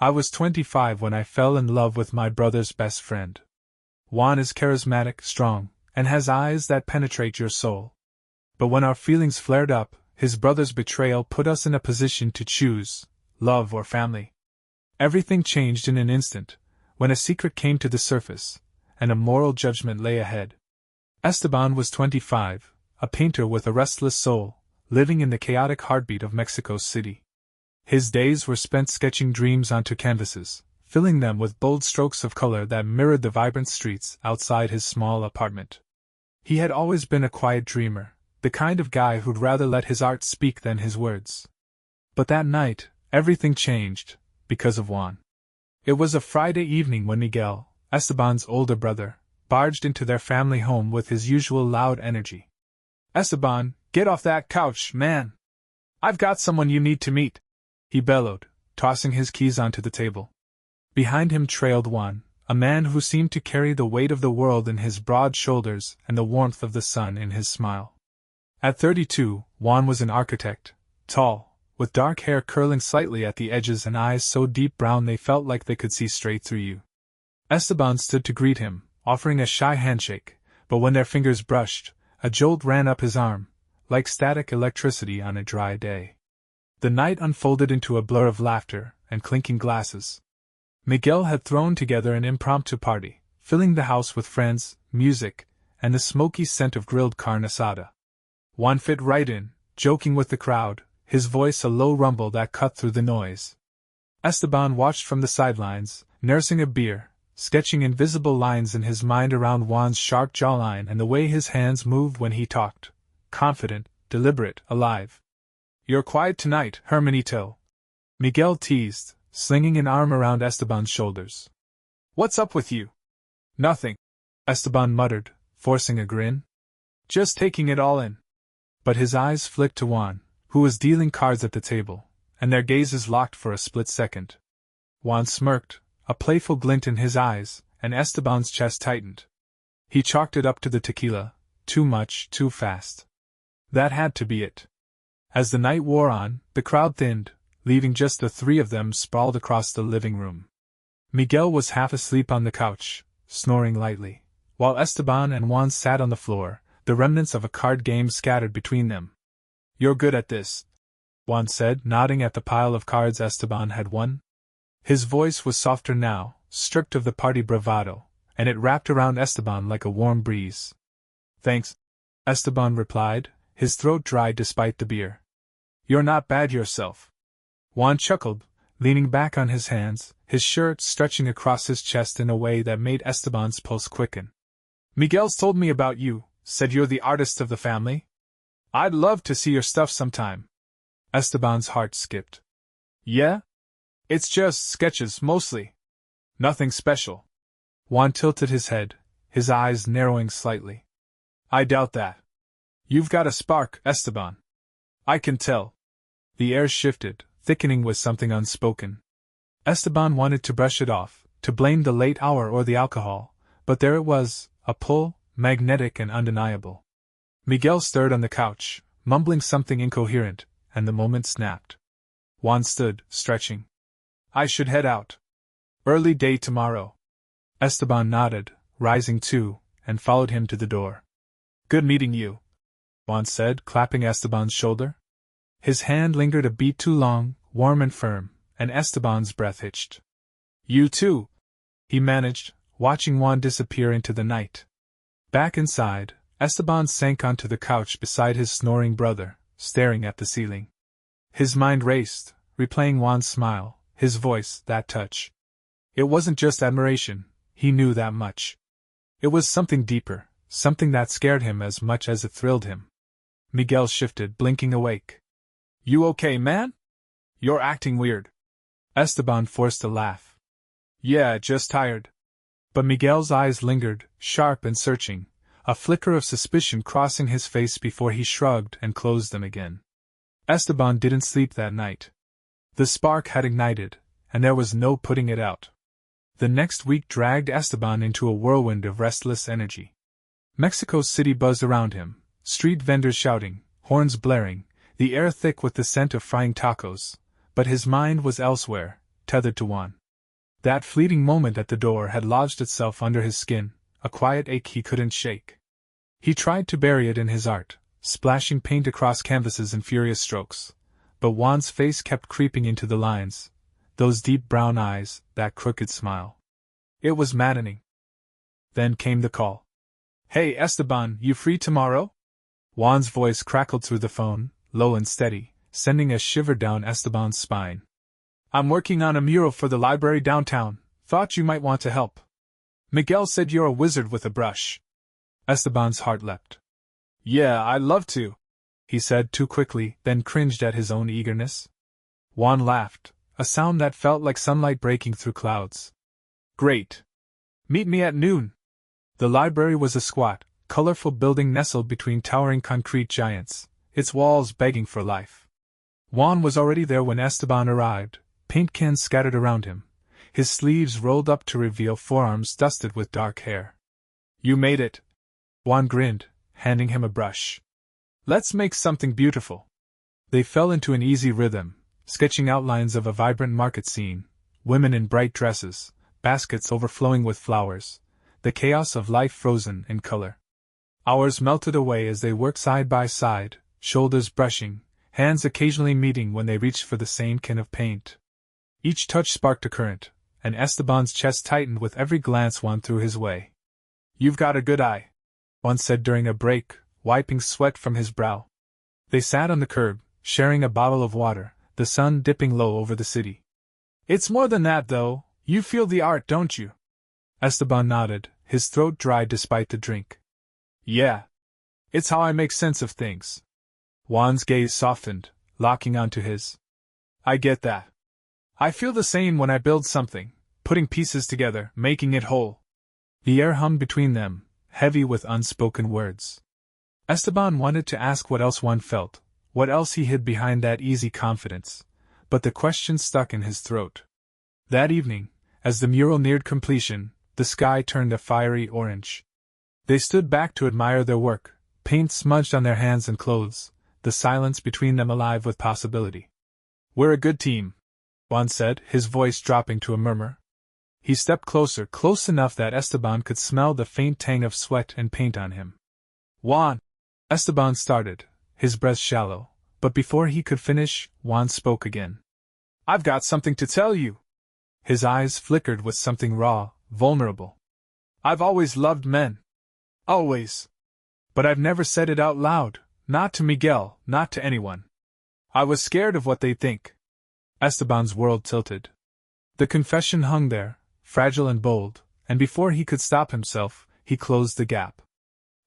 I was 25 when I fell in love with my brother's best friend. Juan is charismatic, strong, and has eyes that penetrate your soul. But when our feelings flared up, his brother's betrayal put us in a position to choose love or family. Everything changed in an instant, when a secret came to the surface, and a moral judgment lay ahead. Esteban was 25, a painter with a restless soul, living in the chaotic heartbeat of Mexico City. His days were spent sketching dreams onto canvases, filling them with bold strokes of color that mirrored the vibrant streets outside his small apartment. He had always been a quiet dreamer, the kind of guy who'd rather let his art speak than his words. But that night, everything changed, because of Juan. It was a Friday evening when Miguel, Esteban's older brother, barged into their family home with his usual loud energy. "Esteban, get off that couch, man! I've got someone you need to meet," he bellowed, tossing his keys onto the table. Behind him trailed Juan, a man who seemed to carry the weight of the world in his broad shoulders and the warmth of the sun in his smile. At 32, Juan was an architect, tall, with dark hair curling slightly at the edges and eyes so deep brown they felt like they could see straight through you. Esteban stood to greet him, offering a shy handshake, but when their fingers brushed, a jolt ran up his arm, like static electricity on a dry day. The night unfolded into a blur of laughter and clinking glasses. Miguel had thrown together an impromptu party, filling the house with friends, music, and the smoky scent of grilled carne asada. Juan fit right in, joking with the crowd, his voice a low rumble that cut through the noise. Esteban watched from the sidelines, nursing a beer, sketching invisible lines in his mind around Juan's sharp jawline and the way his hands moved when he talked, confident, deliberate, alive. "You're quiet tonight, Hermanito," Miguel teased, slinging an arm around Esteban's shoulders. "What's up with you?" "Nothing," Esteban muttered, forcing a grin. "Just taking it all in." But his eyes flicked to Juan, who was dealing cards at the table, and their gazes locked for a split second. Juan smirked, a playful glint in his eyes, and Esteban's chest tightened. He chalked it up to the tequila, too much, too fast. That had to be it. As the night wore on, the crowd thinned, leaving just the three of them sprawled across the living room. Miguel was half asleep on the couch, snoring lightly, while Esteban and Juan sat on the floor, the remnants of a card game scattered between them. "You're good at this," Juan said, nodding at the pile of cards Esteban had won. His voice was softer now, stripped of the party bravado, and it wrapped around Esteban like a warm breeze. "Thanks," Esteban replied, his throat dry despite the beer. "You're not bad yourself." Juan chuckled, leaning back on his hands, his shirt stretching across his chest in a way that made Esteban's pulse quicken. "Miguel's told me about you, said you're the artist of the family. I'd love to see your stuff sometime." Esteban's heart skipped. "Yeah? It's just sketches, mostly. Nothing special." Juan tilted his head, his eyes narrowing slightly. "I doubt that. You've got a spark, Esteban. I can tell." The air shifted, thickening with something unspoken. Esteban wanted to brush it off, to blame the late hour or the alcohol, but there it was, a pull, magnetic and undeniable. Miguel stirred on the couch, mumbling something incoherent, and the moment snapped. Juan stood, stretching. "I should head out. Early day tomorrow." Esteban nodded, rising too, and followed him to the door. "Good meeting you," Juan said, clapping Esteban's shoulder. His hand lingered a beat too long, warm and firm, and Esteban's breath hitched. "You too," he managed, watching Juan disappear into the night. Back inside, Esteban sank onto the couch beside his snoring brother, staring at the ceiling. His mind raced, replaying Juan's smile, his voice, that touch. It wasn't just admiration, he knew that much. It was something deeper, something that scared him as much as it thrilled him. Miguel shifted, blinking awake. "You okay, man? You're acting weird." Esteban forced a laugh. "Yeah, just tired." But Miguel's eyes lingered, sharp and searching, a flicker of suspicion crossing his face before he shrugged and closed them again. Esteban didn't sleep that night. The spark had ignited, and there was no putting it out. The next week dragged Esteban into a whirlwind of restless energy. Mexico City buzzed around him, street vendors shouting, horns blaring, the air thick with the scent of frying tacos, but his mind was elsewhere, tethered to Juan. That fleeting moment at the door had lodged itself under his skin, a quiet ache he couldn't shake. He tried to bury it in his art, splashing paint across canvases in furious strokes, but Juan's face kept creeping into the lines, those deep brown eyes, that crooked smile. It was maddening. Then came the call. "Hey Esteban, you free tomorrow?" Juan's voice crackled through the phone, low and steady, sending a shiver down Esteban's spine. "I'm working on a mural for the library downtown. Thought you might want to help. Miguel said you're a wizard with a brush." Esteban's heart leapt. "Yeah, I'd love to," he said too quickly, then cringed at his own eagerness. Juan laughed, a sound that felt like sunlight breaking through clouds. "Great. Meet me at noon." The library was a squat, colorful building nestled between towering concrete giants, its walls begging for life. Juan was already there when Esteban arrived, paint cans scattered around him, his sleeves rolled up to reveal forearms dusted with dark hair. "You made it." Juan grinned, handing him a brush. "Let's make something beautiful." They fell into an easy rhythm, sketching outlines of a vibrant market scene, women in bright dresses, baskets overflowing with flowers, the chaos of life frozen in color. Hours melted away as they worked side by side, shoulders brushing, hands occasionally meeting when they reached for the same can of paint. Each touch sparked a current, and Esteban's chest tightened with every glance Juan threw his way. "You've got a good eye," Juan said during a break, wiping sweat from his brow. They sat on the curb, sharing a bottle of water, the sun dipping low over the city. "It's more than that, though. You feel the art, don't you?" Esteban nodded, his throat dry despite the drink. "Yeah. It's how I make sense of things." Juan's gaze softened, locking onto his. "I get that. I feel the same when I build something, putting pieces together, making it whole." The air hummed between them, heavy with unspoken words. Esteban wanted to ask what else Juan felt, what else he hid behind that easy confidence, but the question stuck in his throat. That evening, as the mural neared completion, the sky turned a fiery orange. They stood back to admire their work, paint smudged on their hands and clothes, the silence between them alive with possibility. "We're a good team," Juan said, his voice dropping to a murmur. He stepped closer, close enough that Esteban could smell the faint tang of sweat and paint on him. "Juan!" Esteban started, his breath shallow, but before he could finish, Juan spoke again. "I've got something to tell you." His eyes flickered with something raw, vulnerable. "I've always loved men. Always. But I've never said it out loud, not to Miguel, not to anyone. I was scared of what they'd think." Esteban's world tilted. The confession hung there, fragile and bold, and before he could stop himself, he closed the gap.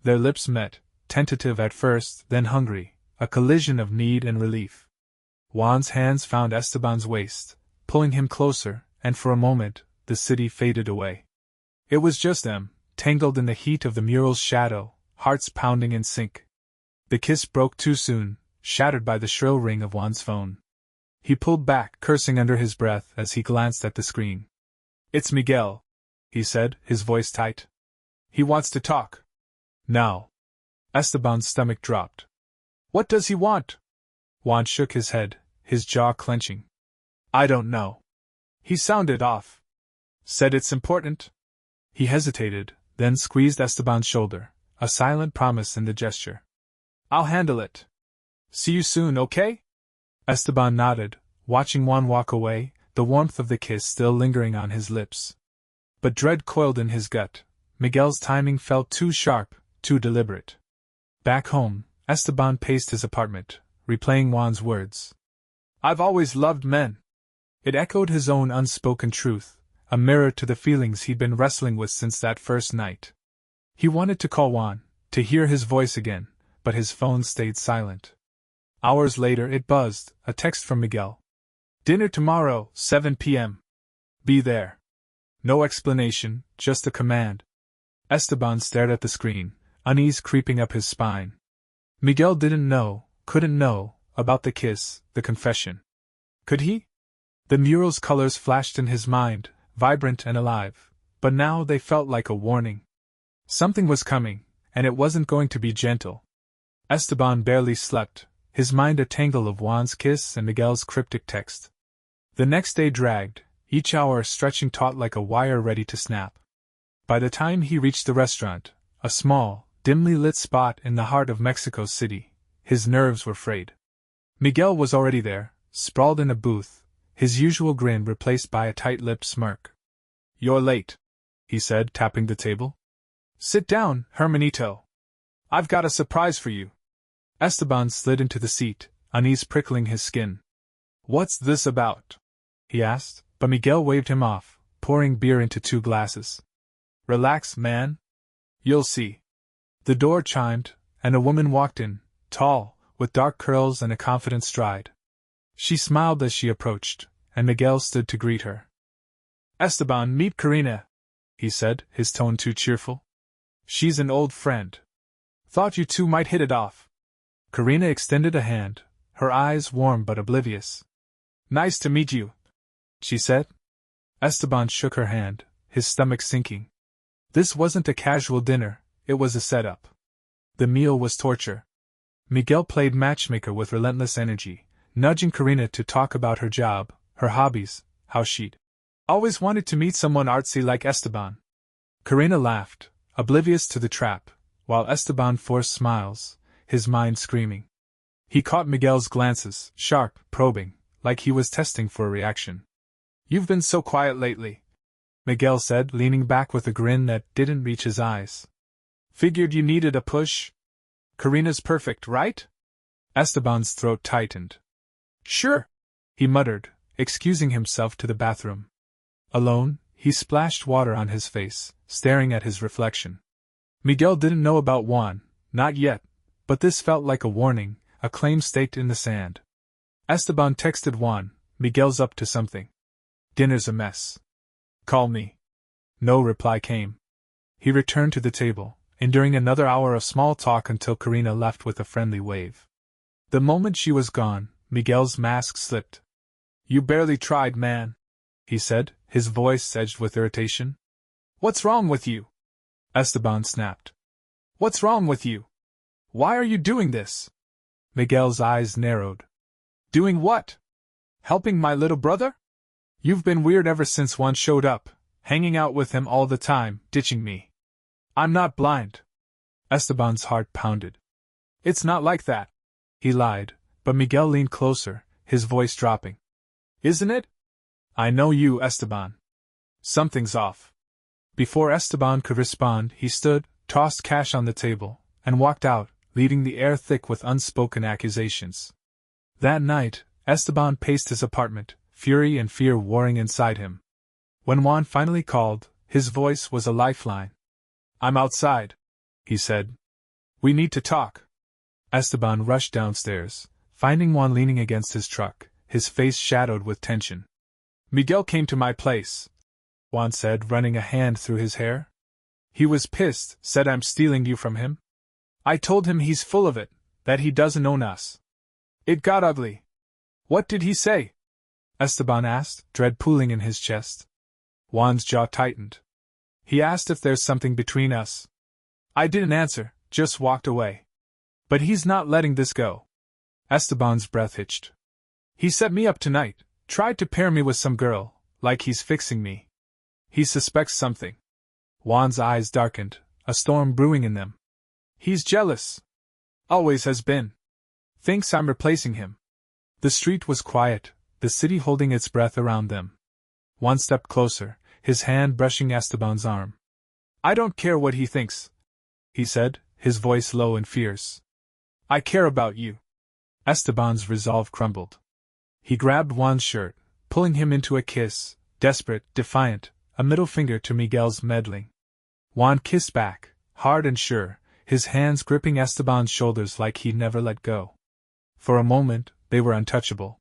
Their lips met, tentative at first, then hungry, a collision of need and relief. Juan's hands found Esteban's waist, pulling him closer, and for a moment, the city faded away. It was just them, tangled in the heat of the mural's shadow, hearts pounding in sync. The kiss broke too soon, shattered by the shrill ring of Juan's phone. He pulled back, cursing under his breath as he glanced at the screen. "It's Miguel," he said, his voice tight. "He wants to talk. Now." Esteban's stomach dropped. "What does he want?" Juan shook his head, his jaw clenching. "I don't know. He sounded off. Said it's important." He hesitated, then squeezed Esteban's shoulder, a silent promise in the gesture. "I'll handle it. See you soon, okay?" Esteban nodded, watching Juan walk away, the warmth of the kiss still lingering on his lips. But dread coiled in his gut. Miguel's timing felt too sharp, too deliberate. Back home, Esteban paced his apartment, replaying Juan's words. "I've always loved men." It echoed his own unspoken truth, a mirror to the feelings he'd been wrestling with since that first night. He wanted to call Juan, to hear his voice again, but his phone stayed silent. Hours later it buzzed, a text from Miguel. "Dinner tomorrow, 7 p.m. Be there." No explanation, just a command. Esteban stared at the screen, unease creeping up his spine. Miguel didn't know, couldn't know, about the kiss, the confession. Could he? The mural's colors flashed in his mind, vibrant and alive, but now they felt like a warning. Something was coming, and it wasn't going to be gentle. Esteban barely slept, his mind a tangle of Juan's kiss and Miguel's cryptic text. The next day dragged, each hour stretching taut like a wire ready to snap. By the time he reached the restaurant, a small, dimly lit spot in the heart of Mexico City, his nerves were frayed. Miguel was already there, sprawled in a booth, his usual grin replaced by a tight-lipped smirk. "You're late," he said, tapping the table. "Sit down, Hermanito. I've got a surprise for you." Esteban slid into the seat, unease prickling his skin. "What's this about?" he asked, but Miguel waved him off, pouring beer into 2 glasses. "Relax, man. You'll see." The door chimed, and a woman walked in, tall, with dark curls and a confident stride. She smiled as she approached, and Miguel stood to greet her. "Esteban, meet Karina," he said, his tone too cheerful. "She's an old friend. Thought you two might hit it off." Karina extended a hand, her eyes warm but oblivious. "Nice to meet you," she said. Esteban shook her hand, his stomach sinking. This wasn't a casual dinner, it was a setup. The meal was torture. Miguel played matchmaker with relentless energy, nudging Karina to talk about her job, her hobbies, how she'd always wanted to meet someone artsy like Esteban. Karina laughed, oblivious to the trap, while Esteban forced smiles, his mind screaming. He caught Miguel's glances, sharp, probing, like he was testing for a reaction. "You've been so quiet lately," Miguel said, leaning back with a grin that didn't reach his eyes. "Figured you needed a push? Karina's perfect, right?" Esteban's throat tightened. "Sure," he muttered, excusing himself to the bathroom. Alone, he splashed water on his face, staring at his reflection. Miguel didn't know about Juan, not yet, but this felt like a warning, a claim staked in the sand. Esteban texted Juan, "Miguel's up to something. Dinner's a mess. Call me." No reply came. He returned to the table, enduring another hour of small talk until Karina left with a friendly wave. The moment she was gone, Miguel's mask slipped. "You barely tried, man," he said, his voice edged with irritation. "What's wrong with you?" Esteban snapped. "What's wrong with you? Why are you doing this?" Miguel's eyes narrowed. "Doing what? Helping my little brother? You've been weird ever since one showed up, hanging out with him all the time, ditching me." "I'm not blind." Esteban's heart pounded. "It's not like that," he lied, but Miguel leaned closer, his voice dropping. "Isn't it? I know you, Esteban. Something's off." Before Esteban could respond, he stood, tossed cash on the table, and walked out, leaving the air thick with unspoken accusations. That night, Esteban paced his apartment, fury and fear warring inside him. When Juan finally called, his voice was a lifeline. "I'm outside," he said. "We need to talk." Esteban rushed downstairs, finding Juan leaning against his truck, his face shadowed with tension. "Miguel came to my place," Juan said, running a hand through his hair. "He was pissed, said I'm stealing you from him. I told him he's full of it, that he doesn't own us. It got ugly." "What did he say?" Esteban asked, dread pooling in his chest. Juan's jaw tightened. "He asked if there's something between us. I didn't answer, just walked away. But he's not letting this go." Esteban's breath hitched. "He set me up tonight, tried to pair me with some girl, like he's fixing me. He suspects something." Juan's eyes darkened, a storm brewing in them. "He's jealous. Always has been. Thinks I'm replacing him." The street was quiet, the city holding its breath around them. Juan stepped closer, his hand brushing Esteban's arm. "I don't care what he thinks," he said, his voice low and fierce. "I care about you." Esteban's resolve crumbled. He grabbed Juan's shirt, pulling him into a kiss, desperate, defiant, a middle finger to Miguel's meddling. Juan kissed back, hard and sure, his hands gripping Esteban's shoulders like he'd never let go. For a moment, they were untouchable.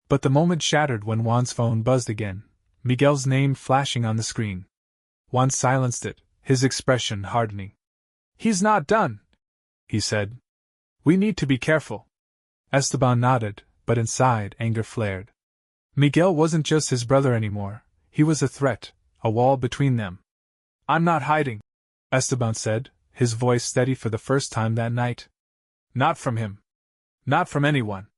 But the moment shattered when Juan's phone buzzed again, Miguel's name flashing on the screen. Juan silenced it, his expression hardening. "He's not done," he said. "We need to be careful." Esteban nodded, but inside anger flared. Miguel wasn't just his brother anymore, he was a threat, a wall between them. "I'm not hiding," Esteban said, his voice steady for the first time that night. "Not from him. Not from anyone."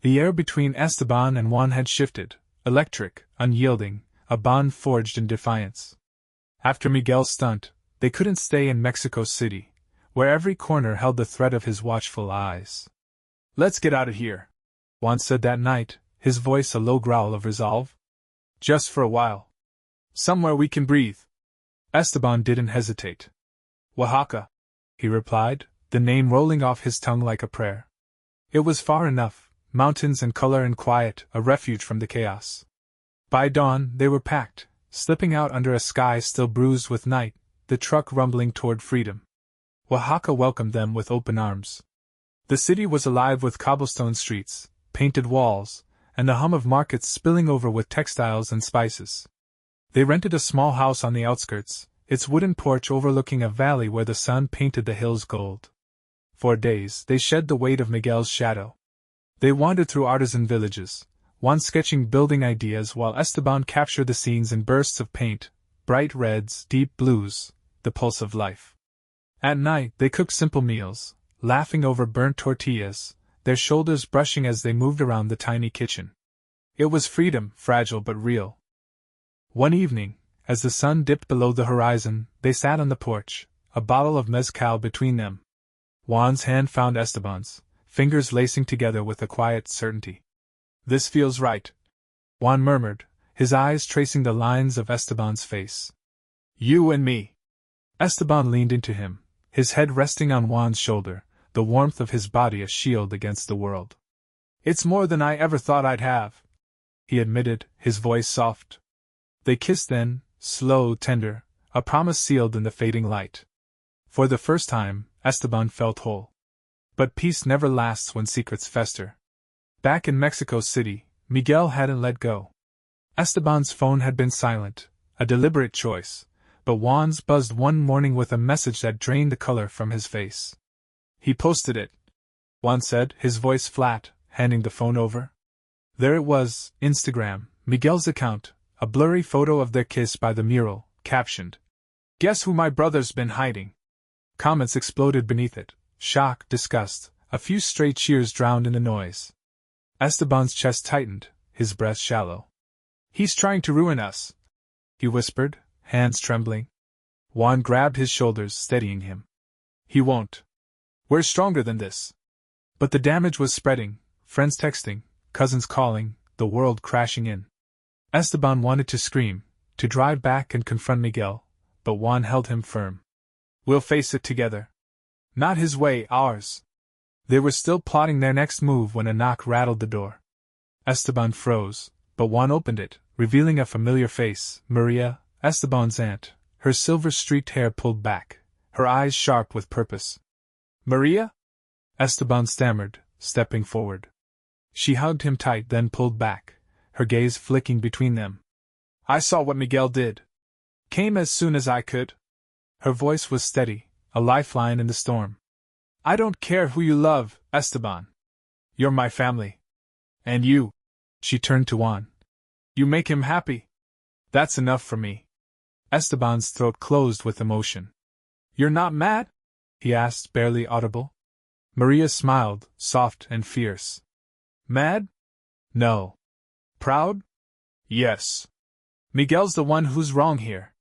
The air between Esteban and Juan had shifted, electric, unyielding, a bond forged in defiance. After Miguel's stunt, they couldn't stay in Mexico City, where every corner held the threat of his watchful eyes. "Let's get out of here," Juan said that night, his voice a low growl of resolve. "Just for a while. Somewhere we can breathe." Esteban didn't hesitate. "Oaxaca," he replied, the name rolling off his tongue like a prayer. It was far enough, mountains and color and quiet, a refuge from the chaos. By dawn, they were packed, slipping out under a sky still bruised with night, the truck rumbling toward freedom. Oaxaca welcomed them with open arms. The city was alive with cobblestone streets, painted walls, and the hum of markets spilling over with textiles and spices. They rented a small house on the outskirts, its wooden porch overlooking a valley where the sun painted the hills gold. For days, they shed the weight of Miguel's shadow. They wandered through artisan villages, Juan sketching building ideas while Esteban captured the scenes in bursts of paint, bright reds, deep blues, the pulse of life. At night, they cooked simple meals, laughing over burnt tortillas, their shoulders brushing as they moved around the tiny kitchen. It was freedom, fragile but real. One evening, as the sun dipped below the horizon, they sat on the porch, a bottle of mezcal between them. Juan's hand found Esteban's, fingers lacing together with a quiet certainty. "This feels right," Juan murmured, his eyes tracing the lines of Esteban's face. "You and me." Esteban leaned into him, his head resting on Juan's shoulder, the warmth of his body a shield against the world. "It's more than I ever thought I'd have," he admitted, his voice soft. They kissed then, slow, tender, a promise sealed in the fading light. For the first time, Esteban felt whole. But peace never lasts when secrets fester. Back in Mexico City, Miguel hadn't let go. Esteban's phone had been silent, a deliberate choice, but Juan's buzzed one morning with a message that drained the color from his face. "He posted it," Juan said, his voice flat, handing the phone over. There it was, Instagram, Miguel's account, a blurry photo of their kiss by the mural, captioned, "Guess who my brother's been hiding?" Comments exploded beneath it, shock, disgust, a few stray cheers drowned in the noise. Esteban's chest tightened, his breath shallow. "He's trying to ruin us," he whispered, hands trembling. Juan grabbed his shoulders, steadying him. "He won't. We're stronger than this." But the damage was spreading, friends texting, cousins calling, the world crashing in. Esteban wanted to scream, to drive back and confront Miguel, but Juan held him firm. "We'll face it together. Not his way, ours." They were still plotting their next move when a knock rattled the door. Esteban froze, but Juan opened it, revealing a familiar face, Maria, Esteban's aunt, her silver-streaked hair pulled back, her eyes sharp with purpose. "Maria?" Esteban stammered, stepping forward. She hugged him tight, then pulled back, her gaze flicking between them. "I saw what Miguel did. Came as soon as I could." Her voice was steady, a lifeline in the storm. "I don't care who you love, Esteban. You're my family. And you," she turned to Juan, "you make him happy. That's enough for me." Esteban's throat closed with emotion. "You're not mad?" he asked, barely audible. Maria smiled, soft and fierce. "Mad? No. Proud? Yes. Miguel's the one who's wrong here."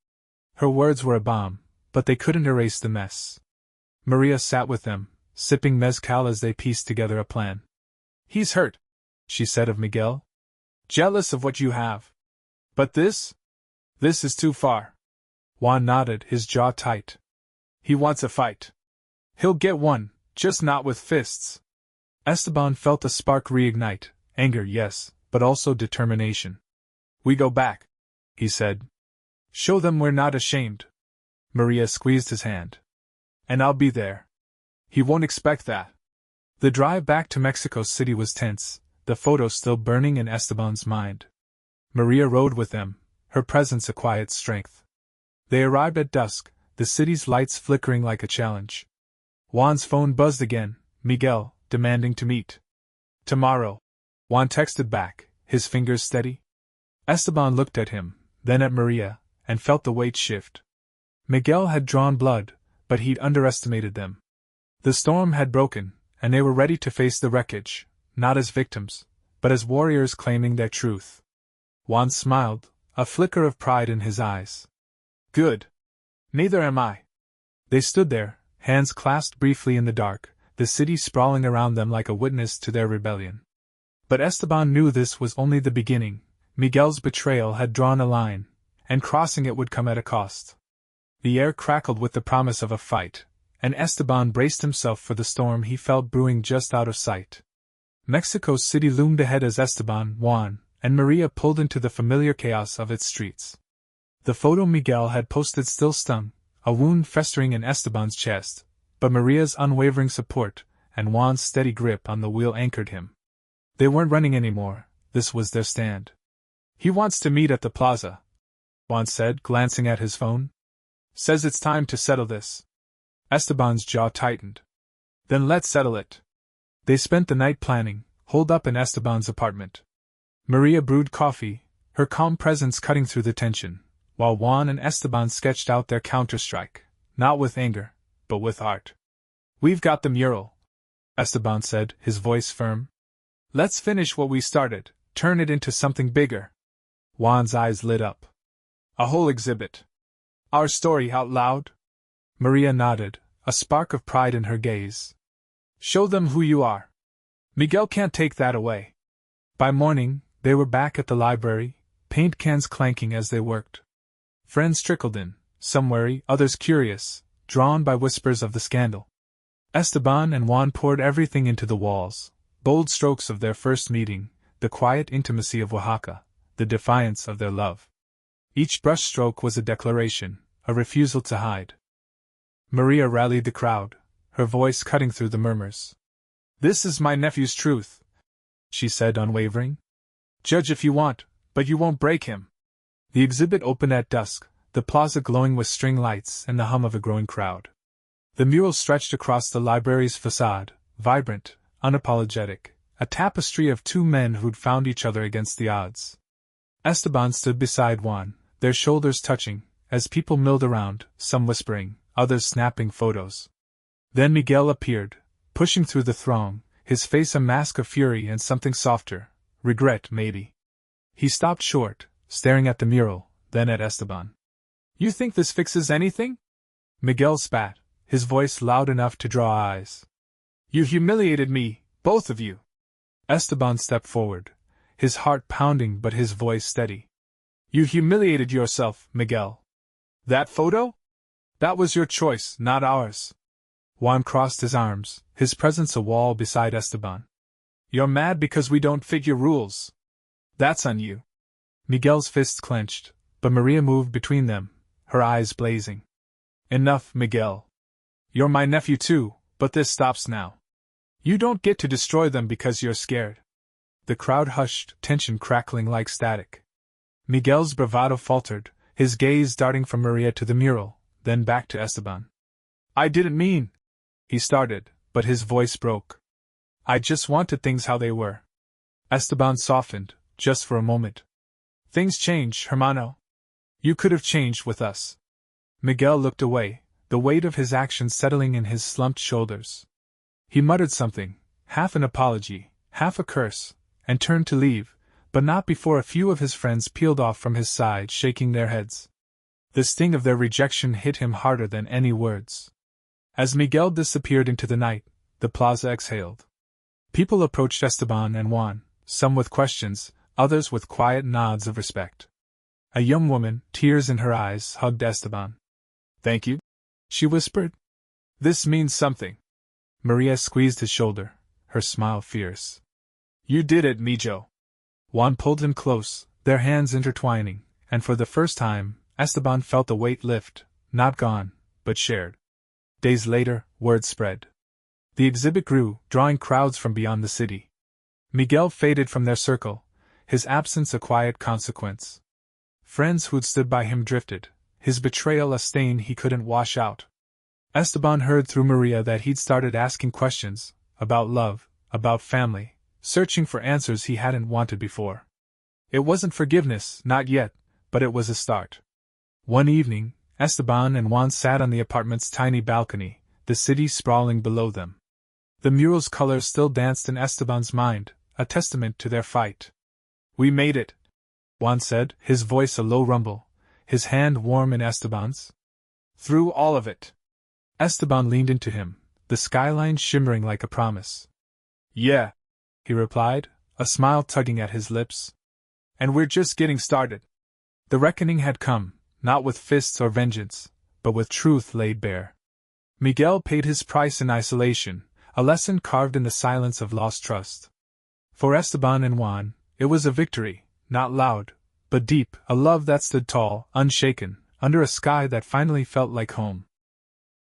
Her words were a bomb, but they couldn't erase the mess. Maria sat with them, sipping mezcal as they pieced together a plan. "He's hurt," she said of Miguel. "Jealous of what you have. But this is too far." Juan nodded, his jaw tight. "He wants a fight. He'll get one, just not with fists." Esteban felt a spark reignite, anger, yes, but also determination. "We go back," he said. "Show them we're not ashamed." Maria squeezed his hand. "And I'll be there. He won't expect that." The drive back to Mexico City was tense, the photo still burning in Esteban's mind. Maria rode with them, her presence a quiet strength. They arrived at dusk, the city's lights flickering like a challenge. Juan's phone buzzed again, Miguel, demanding to meet. "Tomorrow," Juan texted back, his fingers steady. Esteban looked at him, then at Maria, and felt the weight shift. Miguel had drawn blood, but he'd underestimated them. The storm had broken, and they were ready to face the wreckage, not as victims, but as warriors claiming their truth. Juan smiled, a flicker of pride in his eyes. Good. Neither am I. They stood there, hands clasped briefly in the dark, the city sprawling around them like a witness to their rebellion. But Esteban knew this was only the beginning. Miguel's betrayal had drawn a line, and crossing it would come at a cost. The air crackled with the promise of a fight, and Esteban braced himself for the storm he felt brewing just out of sight. Mexico City loomed ahead as Esteban, Juan, and Maria pulled into the familiar chaos of its streets. The photo Miguel had posted still stung, a wound festering in Esteban's chest, but Maria's unwavering support and Juan's steady grip on the wheel anchored him. They weren't running anymore, this was their stand. He wants to meet at the plaza, Juan said, glancing at his phone. Says it's time to settle this. Esteban's jaw tightened. Then let's settle it. They spent the night planning, holed up in Esteban's apartment. Maria brewed coffee, her calm presence cutting through the tension, while Juan and Esteban sketched out their counterstrike, not with anger, but with art. We've got the mural, Esteban said, his voice firm. Let's finish what we started, turn it into something bigger. Juan's eyes lit up. A whole exhibit. Our story out loud? Maria nodded, a spark of pride in her gaze. Show them who you are. Miguel can't take that away. By morning, they were back at the library, paint cans clanking as they worked. Friends trickled in, some wary, others curious, drawn by whispers of the scandal. Esteban and Juan poured everything into the walls, bold strokes of their first meeting, the quiet intimacy of Oaxaca, the defiance of their love. Each brushstroke was a declaration, a refusal to hide. Maria rallied the crowd, her voice cutting through the murmurs. This is my nephew's truth, she said, unwavering. Judge if you want, but you won't break him. The exhibit opened at dusk, the plaza glowing with string lights and the hum of a growing crowd. The mural stretched across the library's facade, vibrant, unapologetic, a tapestry of two men who'd found each other against the odds. Esteban stood beside Juan, their shoulders touching, as people milled around, some whispering, others snapping photos. Then Miguel appeared, pushing through the throng, his face a mask of fury and something softer, regret maybe. He stopped short, staring at the mural, then at Esteban. You think this fixes anything? Miguel spat, his voice loud enough to draw eyes. You humiliated me, both of you. Esteban stepped forward, his heart pounding but his voice steady. You humiliated yourself, Miguel. That photo? That was your choice, not ours. Juan crossed his arms, his presence a wall beside Esteban. You're mad because we don't fit your rules. That's on you. Miguel's fists clenched, but Maria moved between them, her eyes blazing. Enough, Miguel. You're my nephew too, but this stops now. You don't get to destroy them because you're scared. The crowd hushed, tension crackling like static. Miguel's bravado faltered, his gaze darting from Maria to the mural, then back to Esteban. I didn't mean, he started, but his voice broke. I just wanted things how they were. Esteban softened, just for a moment. Things change, hermano. You could have changed with us. Miguel looked away, the weight of his actions settling in his slumped shoulders. He muttered something, half an apology, half a curse, and turned to leave, but not before a few of his friends peeled off from his side, shaking their heads. The sting of their rejection hit him harder than any words. As Miguel disappeared into the night, the plaza exhaled. People approached Esteban and Juan, some with questions, others with quiet nods of respect. A young woman, tears in her eyes, hugged Esteban. Thank you, she whispered. This means something. Maria squeezed his shoulder, her smile fierce. You did it, Mijo. Juan pulled him close, their hands intertwining, and for the first time, Esteban felt the weight lift, not gone, but shared. Days later, word spread. The exhibit grew, drawing crowds from beyond the city. Miguel faded from their circle, his absence a quiet consequence. Friends who'd stood by him drifted, his betrayal a stain he couldn't wash out. Esteban heard through Maria that he'd started asking questions, about love, about family, searching for answers he hadn't wanted before. It wasn't forgiveness, not yet, but it was a start. One evening, Esteban and Juan sat on the apartment's tiny balcony, the city sprawling below them. The mural's colors still danced in Esteban's mind, a testament to their fight. We made it, Juan said, his voice a low rumble, his hand warm in Esteban's. Through all of it. Esteban leaned into him, the skyline shimmering like a promise. Yeah, he replied, a smile tugging at his lips. And we're just getting started. The reckoning had come, not with fists or vengeance, but with truth laid bare. Miguel paid his price in isolation, a lesson carved in the silence of lost trust. For Esteban and Juan, it was a victory, not loud, but deep, a love that stood tall, unshaken, under a sky that finally felt like home.